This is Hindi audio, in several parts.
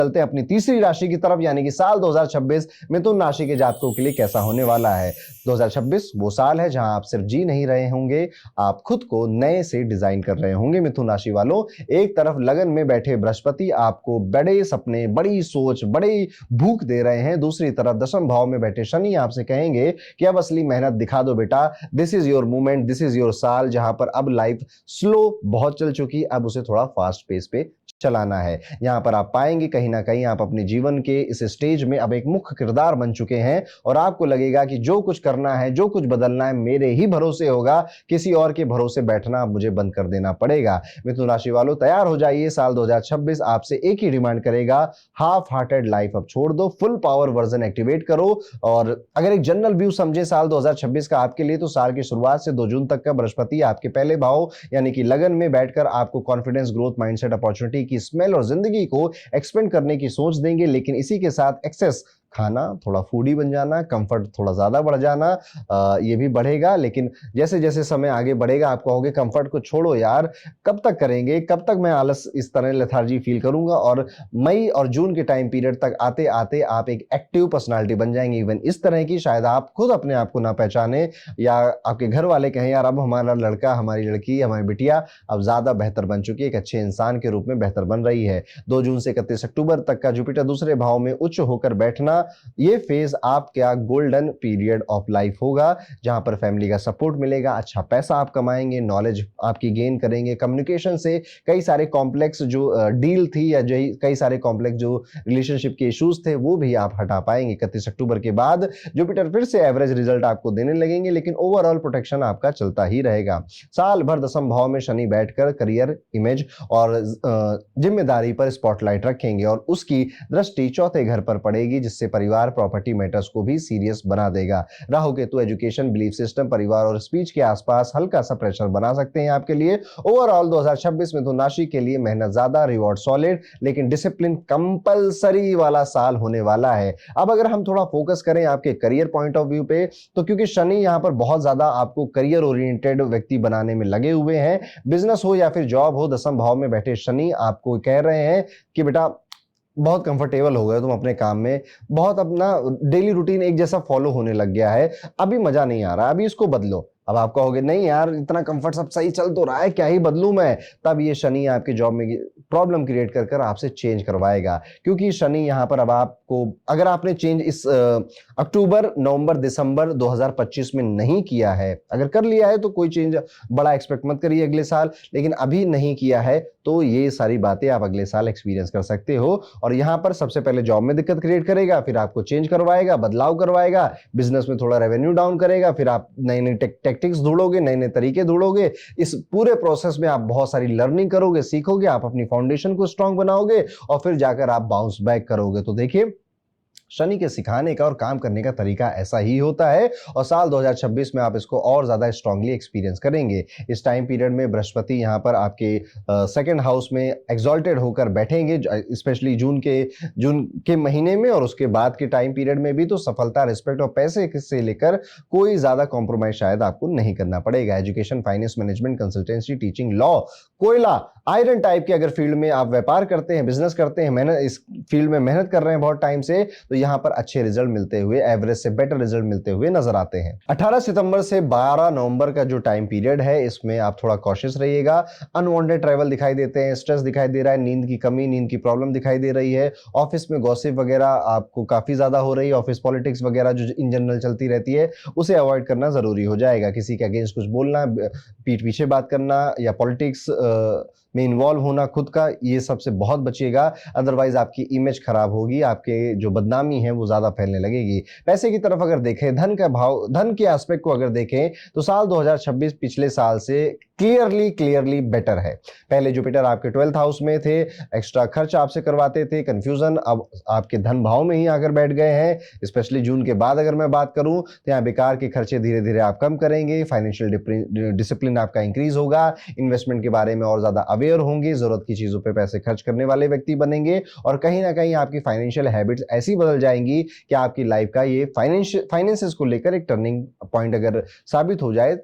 चलते हैं अपनी तीसरी राशि की तरफ, यानी कि साल 2026 मिथुन राशि के जातकों के लिए कैसा होने वाला है। 2026 वो साल है जहां आप सिर्फ जी नहीं रहे होंगे, आप खुद को नए से डिजाइन कर रहे होंगे। मिथुन राशि वालों, एक तरफ लगन में बैठे बृहस्पति आपको बड़े सपने, बड़ी सोच, बड़ी भूख दे रहे हैं, दूसरी तरफ दशम भाव में बैठे शनि आपसे कहेंगे कि अब असली मेहनत दिखा दो बेटा, this is your movement, this is your साल, जहां पर अब लाइफ स्लो बहुत चल चुकी, अब उसे थोड़ा फास्ट पेस पे चलाना है। यहां पर आप पाएंगे कहीं ना कहीं आप अपने जीवन के इस स्टेज में अब एक मुख्य किरदार बन चुके हैं और आपको लगेगा कि जो कुछ करना है, जो कुछ बदलना है, मेरे ही भरोसे होगा, किसी और के भरोसे बैठना मुझे बंद कर देना पड़ेगा। मिथुन राशि वालों, तैयार हो जाइए, साल 2026 आपसे एक ही डिमांड करेगा, हाफ हार्टेड लाइफ अब छोड़ दो, फुल पावर वर्जन एक्टिवेट करो। और अगर एक जनरल व्यू समझे साल 2026 का आपके लिए, तो साल की शुरुआत से 2 जून तक का बृहस्पति आपके पहले भाव यानी कि लगन में बैठकर आपको कॉन्फिडेंस, ग्रोथ, माइंडसेट, अपॉर्चुनिटी की स्मेल और जिंदगी को एक्सपेंड करने की सोच देंगे, लेकिन इसी के साथ एक्सेस खाना, थोड़ा फूडी बन जाना, कंफर्ट थोड़ा ज्यादा बढ़ जाना, ये भी बढ़ेगा। लेकिन जैसे जैसे समय आगे बढ़ेगा आप कहोगे कंफर्ट को छोड़ो यार, कब तक करेंगे, कब तक मैं आलस इस तरह लेथार्जी फील करूंगा। और मई और जून के टाइम पीरियड तक आते आते आप एक एक्टिव पर्सनालिटी बन जाएंगे, इवन इस तरह की शायद आप खुद अपने आप को ना पहचाने, या आपके घर वाले कहें यार अब हमारा लड़का, हमारी लड़की, हमारी बिटिया अब ज्यादा बेहतर बन चुकी है, एक अच्छे इंसान के रूप में बेहतर बन रही है। 2 जून से 31 अक्टूबर तक का जुपिटर दूसरे भाव में उच्च होकर बैठना, ये फेज आपका गोल्डन पीरियड ऑफ लाइफ होगा, जहां पर फैमिली का सपोर्ट मिलेगा, अच्छा पैसा आप कमाएंगे, नॉलेज आपकी गेन करेंगे, कम्युनिकेशन से कई सारे कॉम्प्लेक्स जो डील थी या जो कई सारे कॉम्प्लेक्स जो रिलेशनशिप के इश्यूज थे वो भी आप हटा पाएंगे। 31 अक्टूबर के बाद जुपिटर फिर से एवरेज रिजल्ट आपको देने लगेंगे, लेकिन ओवरऑल प्रोटेक्शन आपका चलता ही रहेगा। साल भर दशम भाव में शनि बैठकर करियर, इमेज और जिम्मेदारी पर स्पॉटलाइट रखेंगे और उसकी दृष्टि चौथे घर पर पड़ेगी, जिससे परिवार, प्रॉपर्टी मैटर्स को भी सीरियस बना देगा। Rahu Ketu education, belief system, परिवार और स्पीच के आसपास हल्का सा प्रेशर बना सकते हैं आपके लिए। ओवरऑल 2026 मिथुन राशि के लिए मेहनत ज्यादा, रिवॉर्ड सॉलिड, लेकिन डिसिप्लिन कंपलसरी वाला साल होने वाला है। अब अगर हम थोड़ा फोकस करें आपके करियर पॉइंट ऑफ व्यू पे, तो क्योंकि शनि यहां पर बहुत ज्यादा आपको करियर ओरिएंटेड व्यक्ति बनाने में लगे हुए हैं, बिजनेस हो या फिर जॉब हो, दशम भाव में बैठे शनि आपको कह रहे हैं कि बेटा बहुत कंफर्टेबल हो गए तुम अपने काम में, बहुत अपना डेली रूटीन एक जैसा फॉलो होने लग गया है, अभी मजा नहीं आ रहा, अभी इसको बदलो। अब आप कहोगे नहीं यार इतना कंफर्ट सब सही चल तो रहा है, क्या ही बदलूं मैं, तब ये शनि आपके जॉब में प्रॉब्लम क्रिएट कर कर आपसे चेंज करवाएगा। क्योंकि शनि यहां पर अब आपको, अगर आपने चेंज इस अक्टूबर, नवंबर, दिसंबर 2025 में नहीं किया है, अगर कर लिया है तो कोई चेंज बड़ा एक्सपेक्ट मत करिए अगले साल, लेकिन अभी नहीं किया है तो ये सारी बातें आप अगले साल एक्सपीरियंस कर सकते हो। और यहां पर सबसे पहले जॉब में दिक्कत क्रिएट करेगा, फिर आपको चेंज करवाएगा, बदलाव करवाएगा, बिजनेस में थोड़ा रेवेन्यू डाउन करेगा, फिर आप नई नई टेक्टिक्स ढूंढोगे, नए नए तरीके ढूंढोगे। इस पूरे प्रोसेस में आप बहुत सारी लर्निंग करोगे, सीखोगे, आप अपनी फाउंडेशन को स्ट्रांग बनाओगे और फिर जाकर आप बाउंस बैक करोगे। तो देखिए शनि के सिखाने का और काम करने का तरीका ऐसा ही होता है और साल 2026 में आप इसको और ज्यादा स्ट्रांगली एक्सपीरियंस करेंगे। इस टाइम पीरियड में बृहस्पति यहां पर आपके सेकंड हाउस में एक्सॉल्टेड होकर बैठेंगे, स्पेशली जून के महीने में और उसके बाद के टाइम पीरियड में भी। तो सफलता, रिस्पेक्ट और पैसे से लेकर कोई ज्यादा कॉम्प्रोमाइज शायद आपको नहीं करना पड़ेगा। Education, finance, management, consultancy, teaching, law, कोयला, आयरन टाइप के अगर फील्ड में आप व्यापार करते हैं, बिजनेस करते हैं, मेहनत इस फील्ड में मेहनत कर रहे हैं बहुत टाइम से, तो यहां पर अच्छे रिजल्ट मिलते हुए, एवरेज से बेटर रिजल्ट मिलते हुए नजर आते हैं। 18 सितंबर से 12 नवंबर का जो टाइम पीरियड है, इसमें आप थोड़ा कॉशियस रहिएगा। अनवांटेड ट्रैवल दिखाई देते हैं, स्ट्रेस दिखाई दे रहा है, नींद की कमी, नींद की प्रॉब्लम दिखाई दे रही है, ऑफिस में गॉसिप वगैरह आपको काफी ज्यादा हो रही है, ऑफिस पॉलिटिक्स वगैरह जो इन जनरल चलती रहती है उसे अवॉइड करना जरूरी हो जाएगा। किसी के अगेंस्ट कुछ बोलना, पीठ पीछे बात करना या पॉलिटिक्स में इन्वॉल्व होना खुद का, ये सबसे बहुत बचिएगा, अदरवाइज आपकी इमेज खराब होगी, आपके जो बदनामी है वो ज्यादा फैलने लगेगी। पैसे की तरफ अगर देखें, धन का भाव, धन के एस्पेक्ट को अगर देखें, तो साल 2026 पिछले साल से क्लियरली बेटर है। पहले जुपिटर आपके 12th हाउस में थे, एक्स्ट्रा खर्च आपसे करवाते थे, कंफ्यूजन, अब आपके धन भाव में ही आकर बैठ गए हैं। स्पेशली जून के बाद अगर मैं बात करूं तो यहाँ बेकार के खर्चे धीरे धीरे आप कम करेंगे, फाइनेंशियल डिसिप्लिन आपका इंक्रीज होगा, इन्वेस्टमेंट के बारे में और ज्यादा अवेयर होंगे, जरूरत की चीजों पे पैसे खर्च करने वाले व्यक्ति बनेंगे और कहीं ना कहीं आपकी फाइनेंशियल हैबिट्स ऐसी बदल जाएंगी कि आपकी लाइफ का ये फाइनेंसेस को लेकर एक टर्निंग पॉइंट अगर साबित हो जाए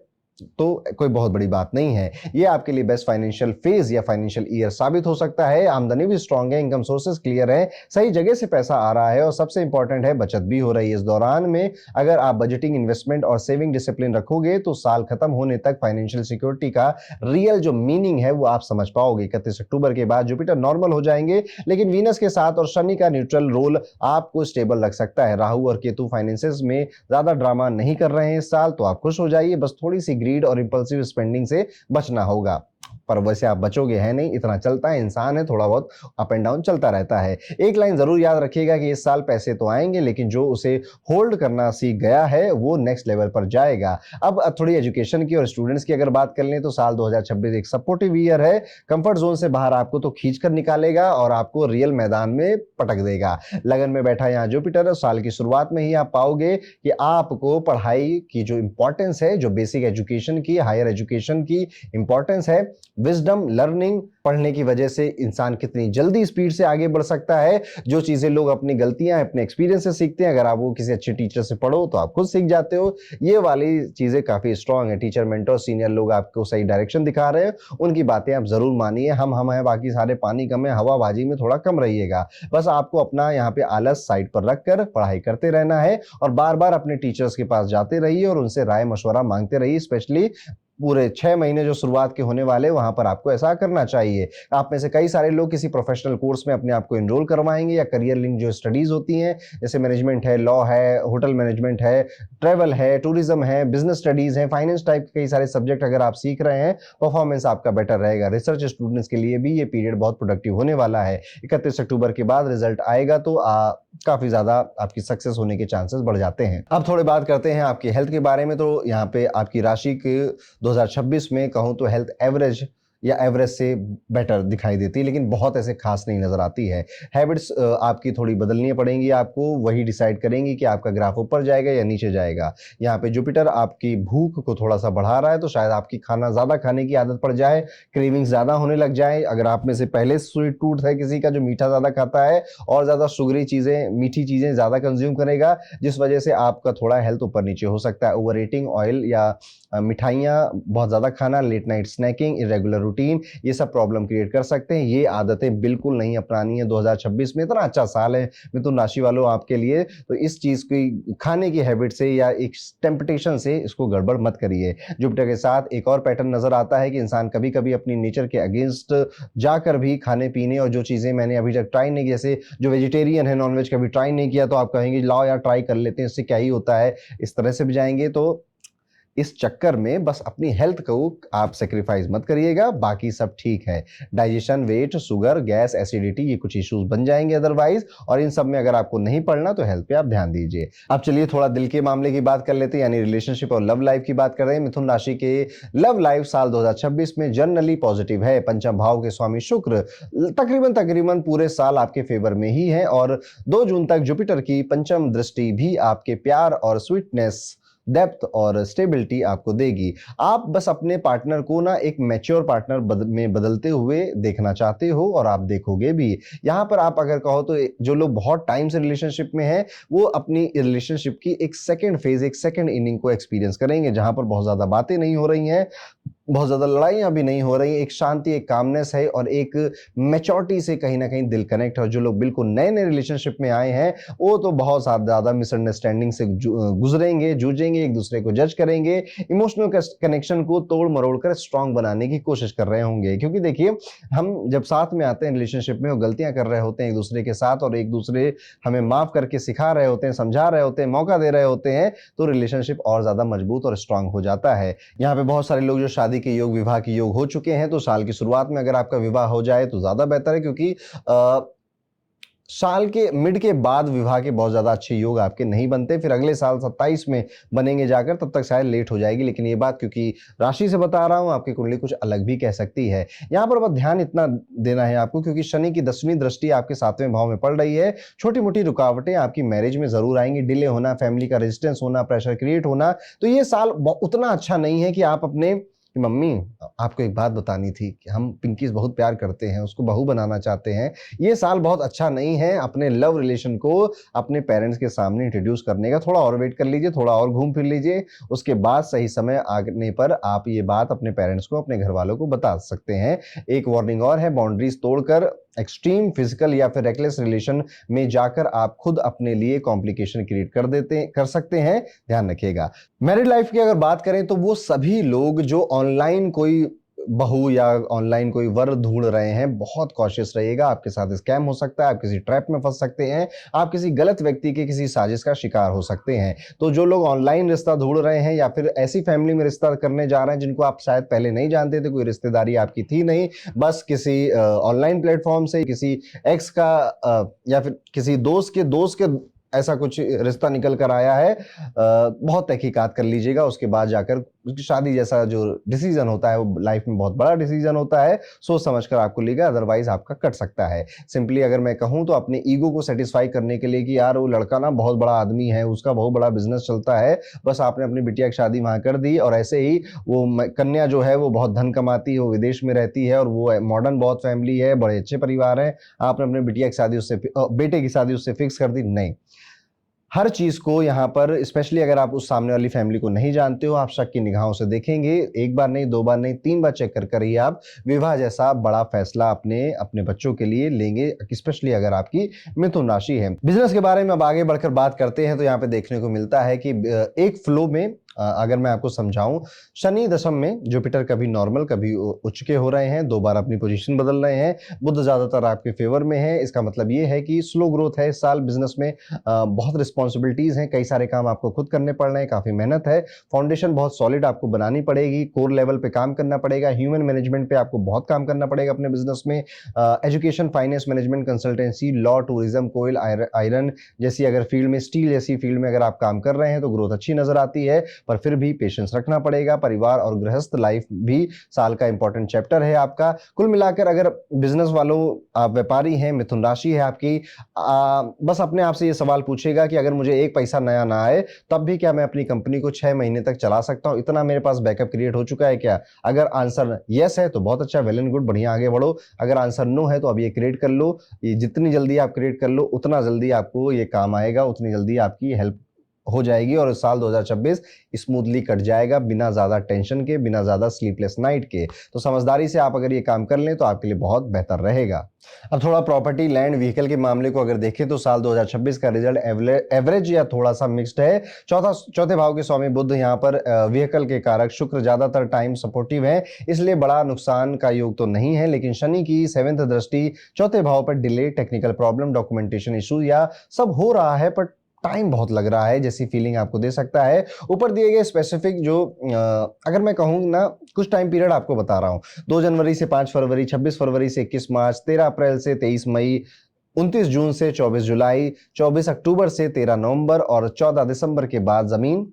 तो कोई बहुत बड़ी बात नहीं है। ये आपके लिए बेस्ट फाइनेंशियल फेज या फाइनेंशियल ईयर साबित हो सकता है। आमदनी भी स्ट्रांग है, इनकम सोर्सेस क्लियर है, सही जगह से पैसा आ रहा है और सबसे इंपॉर्टेंट है बचत भी हो रही है। इस दौरान में अगर आप बजटिंग, इन्वेस्टमेंट और सेविंग डिसिप्लिन रखोगे तो साल खत्म होने तक फाइनेंशियल सिक्योरिटी का रियल जो मीनिंग है वो आप समझ पाओगे। 31 अक्टूबर के बाद जुपिटर नॉर्मल हो जाएंगे, लेकिन वीनस के साथ और शनि का न्यूट्रल रोल आपको स्टेबल रख सकता है। राहु और केतु फाइनेंसेस में ज्यादा ड्रामा नहीं कर रहे हैं इस साल, तो आप खुश हो जाइए। बस थोड़ी सी ग्रीड और इंपल्सिव स्पेंडिंग से बचना होगा, पर वैसे आप बचोगे है नहीं, इतना चलता है, इंसान है, थोड़ा बहुत अप एंड डाउन चलता रहता है। एक लाइन जरूर याद रखिएगा कि इस साल पैसे तो आएंगे, लेकिन जो उसे होल्ड करना सीख गया है वो नेक्स्ट लेवल पर जाएगा। अब थोड़ी एजुकेशन की और स्टूडेंट्स की अगर बात कर लें तो साल 2026 एक सपोर्टिव ईयर है। कंफर्ट जोन से बाहर आपको तो खींच कर निकालेगा और आपको रियल मैदान में पटक देगा। लगन में बैठा यहाँ जुपिटर, साल की शुरुआत में ही आप पाओगे कि आपको पढ़ाई की जो इंपॉर्टेंस है, जो बेसिक एजुकेशन की, हायर एजुकेशन की इंपॉर्टेंस है, विजडम लर्निंग पढ़ने की वजह से इंसान कितनी जल्दी स्पीड से आगे बढ़ सकता है। जो चीजें लोग अपनी गलतियां अपने एक्सपीरियंस से सीखते हैं, अगर आप वो किसी अच्छे टीचर से पढ़ो तो आप खुद सीख जाते हो। ये वाली चीजें काफी स्ट्रांग है। टीचर, मेंटर, सीनियर लोग आपको सही डायरेक्शन दिखा रहे हैं, उनकी बातें आप जरूर मानिए। हम हैं, बाकी सारे पानी कम है, हवाबाजी में थोड़ा कम रहिएगा। बस आपको अपना यहाँ पे आलस साइड पर रखकर पढ़ाई करते रहना है और बार बार अपने टीचर्स के पास जाते रहिए और उनसे राय मशवरा मांगते रहिए। स्पेशली पूरे 6 महीने जो शुरुआत के होने वाले, वहां पर आपको ऐसा करना चाहिए। आप में से कई सारे लोग किसी प्रोफेशनल कोर्स में अपने आप को एनरोल करवाएंगे या करियर लिंक जो स्टडीज होती हैं, जैसे मैनेजमेंट है, लॉ है, होटल मैनेजमेंट है, ट्रेवल है, टूरिज्म है, बिजनेस स्टडीज है, फाइनेंस टाइप के कई सारे सब्जेक्ट अगर आप सीख रहे हैं, परफॉर्मेंस आपका बेटर रहेगा। रिसर्च स्टूडेंट्स के लिए भी ये पीरियड बहुत प्रोडक्टिव होने वाला है। 31 अक्टूबर के बाद रिजल्ट आएगा तो काफी ज्यादा आपकी सक्सेस होने के चांसेस बढ़ जाते हैं। अब थोड़ी बात करते हैं आपकी हेल्थ के बारे में। तो यहाँ पे आपकी राशि के 2026 में कहूं तो हेल्थ एवरेज या एवरेज से बेटर दिखाई देती है, लेकिन बहुत ऐसे खास नहीं नजर आती है। हैबिट्स आपकी थोड़ी बदलनी पड़ेंगी आपको, वही डिसाइड करेंगी कि आपका ग्राफ ऊपर जाएगा या नीचे जाएगा। यहाँ पे जुपिटर आपकी भूख को थोड़ा सा बढ़ा रहा है, तो शायद आपकी खाना ज्यादा खाने की आदत पड़ जाए, क्रेविंग्स ज्यादा होने लग जाए। अगर आप में से पहले स्वीट टूथ है किसी का जो मीठा ज्यादा खाता है और ज्यादा शुगरी चीजें, मीठी चीजें ज्यादा कंज्यूम करेगा, जिस वजह से आपका थोड़ा हेल्थ ऊपर नीचे हो सकता है। ओवर ईटिंग, ऑयल या मिठाइयाँ बहुत ज्यादा खाना, late night snacking, irregular routine, ये सब प्रॉब्लम क्रिएट कर सकते हैं। ये आदतें बिल्कुल नहीं अपनानी है 2026 में। इतना अच्छा साल है मिथुन राशि वालों आपके लिए, तो इस चीज की खाने की हैबिट से या एक टेम्पटेशन से इसको गड़बड़ मत करिए। जुपिटर के साथ एक और पैटर्न नजर आता है कि इंसान कभी कभी अपनी नेचर के अगेंस्ट जाकर भी खाने पीने और जो चीजें मैंने अभी तक ट्राई नहीं की, जैसे जो वेजिटेरियन है, नॉनवेज कभी ट्राई नहीं किया, तो आप कहेंगे लाओ यार ट्राई कर लेते हैं, इससे क्या ही होता है, इस तरह से भी जाएंगे। तो इस चक्कर में बस अपनी हेल्थ को आप सेक्रीफाइस मत करिएगा, बाकी सब ठीक है। Digestion, weight, sugar, gas, acidity, ये कुछ इश्यूज बन जाएंगे अदरवाइज, और इन सब में अगर आपको नहीं पढ़ना तो हेल्थ पे आप ध्यान दीजिए। अब चलिए थोड़ा दिल के मामले की बात कर लेते हैं, यानी रिलेशनशिप और लव लाइफ की बात कर रहे हैं। मिथुन राशि के लव लाइफ साल 2026 में जनरली पॉजिटिव है। पंचम भाव के स्वामी शुक्र तकरीबन पूरे साल आपके फेवर में ही है और 2 जून तक जुपिटर की पंचम दृष्टि भी आपके प्यार और स्वीटनेस, डेप्थ और स्टेबिलिटी आपको देगी। आप बस अपने पार्टनर को ना एक मैच्योर पार्टनर में बदलते हुए देखना चाहते हो और आप देखोगे भी। यहां पर आप अगर कहो तो जो लोग बहुत टाइम से रिलेशनशिप में हैं, वो अपनी रिलेशनशिप की एक सेकंड फेज, एक सेकंड इनिंग को एक्सपीरियंस करेंगे, जहां पर बहुत ज्यादा बातें नहीं हो रही हैं, बहुत ज्यादा लड़ाइयां भी नहीं हो रही, एक शांति, एक कामनेस है और एक मैच्योरिटी से कहीं ना कहीं दिल कनेक्ट है। जो लोग बिल्कुल नए नए रिलेशनशिप में आए हैं, वो तो बहुत ज्यादा मिसअंडरस्टैंडिंग से गुजरेंगे, जूझेंगे, एक दूसरे को जज करेंगे, इमोशनल कनेक्शन को तोड़ मरोड़ कर स्ट्रांग बनाने की कोशिश कर रहे होंगे। क्योंकि देखिए, हम जब साथ में आते हैं रिलेशनशिप में, वो गलतियां कर रहे होते हैं एक दूसरे के साथ और एक दूसरे हमें माफ करके सिखा रहे होते हैं, समझा रहे होते हैं, मौका दे रहे होते हैं, तो रिलेशनशिप और ज्यादा मजबूत और स्ट्रांग हो जाता है। यहाँ पे बहुत सारे लोग जो शादी के योग, विवाह के योग हो चुके हैं, तो साल की शुरुआत में अगर आपका विवाह हो जाए तो ज्यादा बेहतर है, क्योंकि साल के मिड के बाद विवाह के बहुत ज्यादा अच्छे योग आपके नहीं बनते, फिर अगले साल 27 में बनेंगे जाकर, तब तक शायद लेट हो जाएगी। लेकिन ये बात क्योंकि राशि से बता रहा हूं, आपकी कुंडली कुछ अलग भी कह सकती है। यहां पर बस ध्यान इतना देना है आपको, क्योंकि शनि की 10वीं दृष्टि आपके 7वें भाव में पड़ रही है। छोटी मोटी रुकावटें आपकी मैरिज में जरूर आएंगी, डिले होना, फैमिली का रेजिस्टेंस होना, प्रेशर क्रिएट होना। तो ये साल उतना अच्छा नहीं है कि आप अपने कि मम्मी आपको एक बात बतानी थी कि हम पिंकी से बहुत प्यार करते हैं, उसको बहू बनाना चाहते हैं। ये साल बहुत अच्छा नहीं है अपने लव रिलेशन को अपने पेरेंट्स के सामने इंट्रोड्यूस करने का। थोड़ा और वेट कर लीजिए, थोड़ा और घूम फिर लीजिए, उसके बाद सही समय आने पर आप ये बात अपने पेरेंट्स को, अपने घर वालों को बता सकते हैं। एक वार्निंग और है, बाउंड्रीज तोड़कर एक्सट्रीम फिजिकल या फिर रेकलेस रिलेशन में जाकर आप खुद अपने लिए कॉम्प्लिकेशन क्रिएट कर सकते हैं, ध्यान रखिएगा। मैरिड लाइफ की अगर बात करें तो वो सभी लोग जो ऑनलाइन कोई बहू या ऑनलाइन कोई वर ढूंढ रहे हैं, बहुत कॉशियस रहिएगा। आपके साथ स्कैम हो सकता है, आप किसी ट्रैप में फंस सकते हैं, आप किसी गलत व्यक्ति के किसी साजिश का शिकार हो सकते हैं। तो जो लोग ऑनलाइन रिश्ता ढूंढ रहे हैं या फिर ऐसी फैमिली में रिश्ता करने जा रहे हैं जिनको आप शायद पहले नहीं जानते थे, कोई रिश्तेदारी आपकी थी नहीं, बस किसी ऑनलाइन प्लेटफॉर्म से किसी एक्स का या फिर किसी दोस्त के ऐसा कुछ रिश्ता निकल कर आया है, बहुत तहकीकात कर लीजिएगा। उसके बाद जाकर शादी जैसा जो डिसीजन होता है वो लाइफ में बहुत बड़ा डिसीजन होता है, सोच समझकर आपको लेगा, अदरवाइज आपका कट सकता है। सिंपली अगर मैं कहूं तो अपने ईगो को सेटिस्फाई करने के लिए कि यार वो लड़का ना बहुत बड़ा आदमी है, उसका बहुत बड़ा बिजनेस चलता है, बस आपने अपनी बिटिया की शादी वहां कर दी, और ऐसे ही वो कन्या जो है वो बहुत धन कमाती है, वो विदेश में रहती है और वो मॉडर्न बहुत फैमिली है, बड़े अच्छे परिवार है, आपने अपने बिटिया की शादी उससे, बेटे की शादी उससे फिक्स कर दी। नहीं, हर चीज को यहाँ पर, स्पेशली अगर आप उस सामने वाली फैमिली को नहीं जानते हो, आप शक की निगाहों से देखेंगे, एक बार नहीं, दो बार नहीं, 3 बार चेक कर ही आप विवाह जैसा बड़ा फैसला अपने अपने बच्चों के लिए लेंगे, स्पेशली अगर आपकी मिथुन राशि है। बिजनेस के बारे में अब आगे बढ़कर बात करते हैं तो यहाँ पे देखने को मिलता है कि एक फ्लो में अगर मैं आपको समझाऊं, शनि दशम में जुपिटर कभी नॉर्मल कभी उच्च के हो रहे हैं, 2 बार अपनी पोजीशन बदल रहे हैं, बुध ज्यादातर आपके फेवर में है। इसका मतलब ये है कि स्लो ग्रोथ है इस साल बिजनेस में, बहुत रिस्पॉन्सिबिलिटीज हैं, कई सारे काम आपको खुद करने पड़ रहे हैं, काफी मेहनत है, फाउंडेशन बहुत सॉलिड आपको बनानी पड़ेगी, कोर लेवल पे काम करना पड़ेगा, ह्यूमन मैनेजमेंट पे आपको बहुत काम करना पड़ेगा अपने बिजनेस में। Education, finance, management, consultancy, law, tourism, कोयल, आयरन जैसी अगर फील्ड में, स्टील जैसी फील्ड में अगर आप काम कर रहे हैं तो ग्रोथ अच्छी नजर आती है, पर फिर भी पेशेंस रखना पड़ेगा। परिवार और गृहस्थ लाइफ भी साल का इंपॉर्टेंट चैप्टर है आपका। कुल मिलाकर अगर बिजनेस वालों, आप व्यापारी हैं, मिथुन राशि है आपकी, बस अपने आप से ये सवाल पूछेगा कि अगर मुझे एक पैसा नया ना आए तब भी क्या मैं अपनी कंपनी को 6 महीने तक चला सकता हूं, इतना मेरे पास बैकअप क्रिएट हो चुका है क्या? अगर आंसर यस है तो बहुत अच्छा, वेल एंड गुड, बढ़िया, आगे बढ़ो। अगर आंसर नो है तो अब ये क्रिएट कर लो, ये जितनी जल्दी आप क्रिएट कर लो उतना जल्दी आपको ये काम आएगा, उतनी जल्दी आपकी हेल्प हो जाएगी और साल 2026 स्मूथली कट जाएगा, बिना ज्यादा टेंशन के, बिना ज्यादा स्लीपलेस नाइट के। तो समझदारी से आप अगर ये काम कर लें तो आपके लिए बहुत बेहतर रहेगा। अब थोड़ा प्रॉपर्टी, लैंड, व्हीकल के मामले को अगर देखें तो साल 2026 का रिजल्ट एवरेज या थोड़ा सा मिक्स्ड है। चौथे भाव के स्वामी बुध यहाँ पर व्हीकल के कारक शुक्र ज्यादातर टाइम सपोर्टिव है, इसलिए बड़ा नुकसान का योग तो नहीं है, लेकिन शनि की 7th दृष्टि चौथे भाव पर delay, technical problem, documentation issue या सब हो रहा है पर टाइम बहुत लग रहा है जैसी फीलिंग आपको दे सकता है। ऊपर दिए गए स्पेसिफिक जो अगर मैं कहूँ ना, कुछ टाइम पीरियड आपको बता रहा हूँ, 2 जनवरी से 5 फरवरी, 26 फरवरी से 21 मार्च, 13 अप्रैल से 23 मई, 29 जून से 24 जुलाई, 24 अक्टूबर से 13 नवंबर और 14 दिसंबर के बाद जमीन,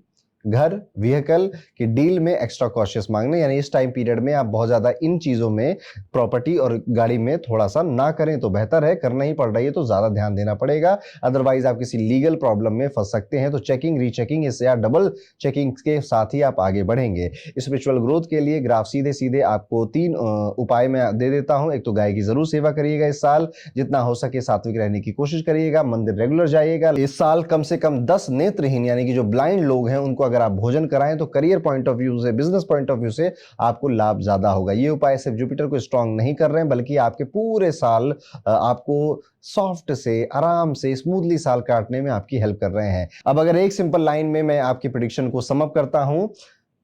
घर, व्हीकल की डील में एक्स्ट्रा कॉशियस मांगने, यानी इस टाइम पीरियड में आप बहुत ज्यादा इन चीजों में, प्रॉपर्टी और गाड़ी में थोड़ा सा ना करें तो बेहतर है। करना ही पड़ रही है तो ज्यादा ध्यान देना पड़ेगा, अदरवाइज आप किसी लीगल प्रॉब्लम में फंस सकते हैं। तो चेकिंग, रीचेकिंग इससे या डबल चेकिंग के साथ ही आप आगे बढ़ेंगे। स्पिरिचुअल ग्रोथ के लिए ग्राफ सीधे सीधे आपको 3 उपाय मैं दे देता हूं। एक तो गाय की जरूर सेवा करिएगा इस साल, जितना हो सके सात्विक रहने की कोशिश करिएगा, मंदिर रेगुलर जाइएगा। इस साल कम से कम 10 नेत्रहीन यानी कि जो ब्लाइंड लोग हैं उनको अगर आप भोजन कराएं तो करियर पॉइंट ऑफ व्यू से, बिजनेस पॉइंट ऑफ व्यू से आपको लाभ ज्यादा होगा। ये उपाय सिर्फ जुपिटर को स्ट्रांग नहीं कर रहे हैं बल्कि आपके पूरे साल आपको सॉफ्ट से, आराम से, स्मूथली साल काटने में आपकी हेल्प कर रहे हैं। अब अगर एक सिंपल लाइन में मैं आपकी प्रेडिक्शन को सम अप करता हूं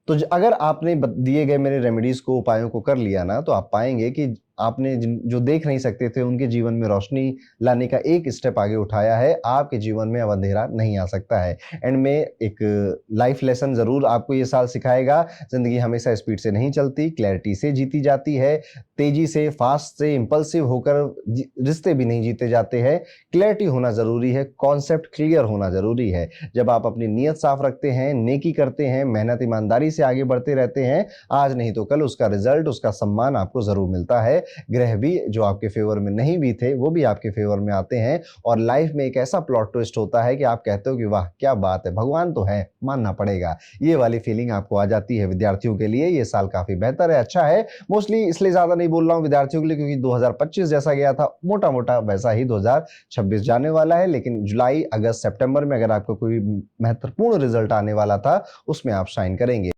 तो अगर आपने दिए गए मेरे रेमेडीज को, उपायों को कर लिया ना, तो आप पाएंगे कि आपने जो देख नहीं सकते थे उनके जीवन में रोशनी लाने का एक स्टेप आगे उठाया है। आपके जीवन में अब अंधेरा नहीं आ सकता है। एंड में एक लाइफ लेसन जरूर आपको ये साल सिखाएगा, जिंदगी हमेशा स्पीड से नहीं चलती, क्लैरिटी से जीती जाती है। तेजी से, फास्ट से, इंपल्सिव होकर रिश्ते भी नहीं जीते जाते हैं। क्लैरिटी होना जरूरी है, कॉन्सेप्ट क्लियर होना जरूरी है। जब आप अपनी नीयत साफ रखते हैं, नेकी करते हैं, मेहनत ईमानदारी से आगे बढ़ते रहते हैं, आज नहीं तो कल उसका रिजल्ट, उसका सम्मान आपको जरूर मिलता है। ग्रह भी जो आपके फेवर में नहीं भी थे वो भी आपके फेवर में आते हैं और लाइफ में एक ऐसा प्लॉट ट्विस्ट होता है कि आप कहते हो कि वाह क्या बात है, भगवान तो है, मानना पड़ेगा। ये वाली फीलिंग आपको आ जाती है। विद्यार्थियों के लिए ये साल काफी बेहतर है, अच्छा है। मोस्टली इसलिए ज्यादा नहीं बोल रहा हूं विद्यार्थियों के लिए क्योंकि 2025 जैसा गया था मोटा मोटा वैसा ही 2026 जाने वाला है। लेकिन जुलाई, अगस्त, सितंबर में अगर आपको कोई महत्वपूर्ण रिजल्ट आने वाला था उसमें आप शाइन करेंगे।